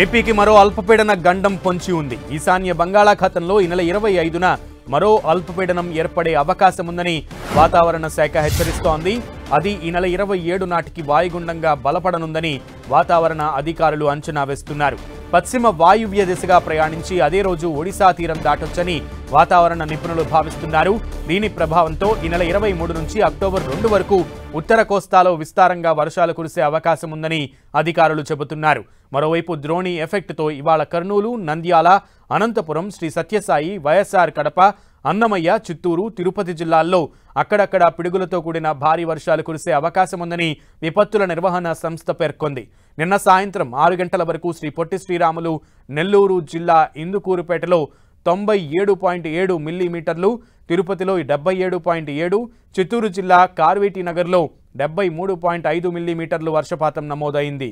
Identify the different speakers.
Speaker 1: ఏపీకి మరో అల్పపీడన గండం పొంచి ఉంది. ఈశాన్య బంగాళాఖాతంలో ఈ నెల 25న మరో అల్పపీడనం ఏర్పడే అవకాశం ఉందని వాతావరణ శాఖ హెచ్చరిస్తోంది. అది ఈ నెల 27 నాటికి వాయుగుండంగా బలపడనుందని వాతావరణ అధికారులు అంచనా వేస్తున్నారు. పశ్చిమ వాయువ్య దిశగా ప్రయాణించి అదే రోజు ఒడిశా తీరం దాటొచ్చని వాతావరణ నిపుణులు భావిస్తున్నారు. దీని ప్రభావంతో ఈ నెల 23 నుంచి అక్టోబర్ 2 వరకు ఉత్తర కోస్తాలో విస్తారంగా వర్షాలు కురిసే అవకాశం ఉందని అధికారులు చెబుతున్నారు. మరోవైపు ద్రోణి ఎఫెక్ట్తో ఇవాళ కర్నూలు, నంద్యాల, అనంతపురం, శ్రీ సత్యసాయి, వైఎస్ఆర్ కడప, అన్నమయ్య, చిత్తూరు, తిరుపతి జిల్లాల్లో అక్కడక్కడ పిడుగులతో కూడిన భారీ వర్షాలు కురిసే అవకాశం ఉందని విపత్తుల నిర్వహణ సంస్థ పేర్కొంది. నిన్న సాయంత్రం 6 గంటల వరకు శ్రీ పొట్టి శ్రీరాములు నెల్లూరు జిల్లా ఇందుకూరుపేటలో 97.7 మిల్లీమీటర్లు, తిరుపతిలో 77.7, చిత్తూరు జిల్లా కార్వేటి నగర్లో 73.5 మిల్లీమీటర్లు వర్షపాతం నమోదైంది.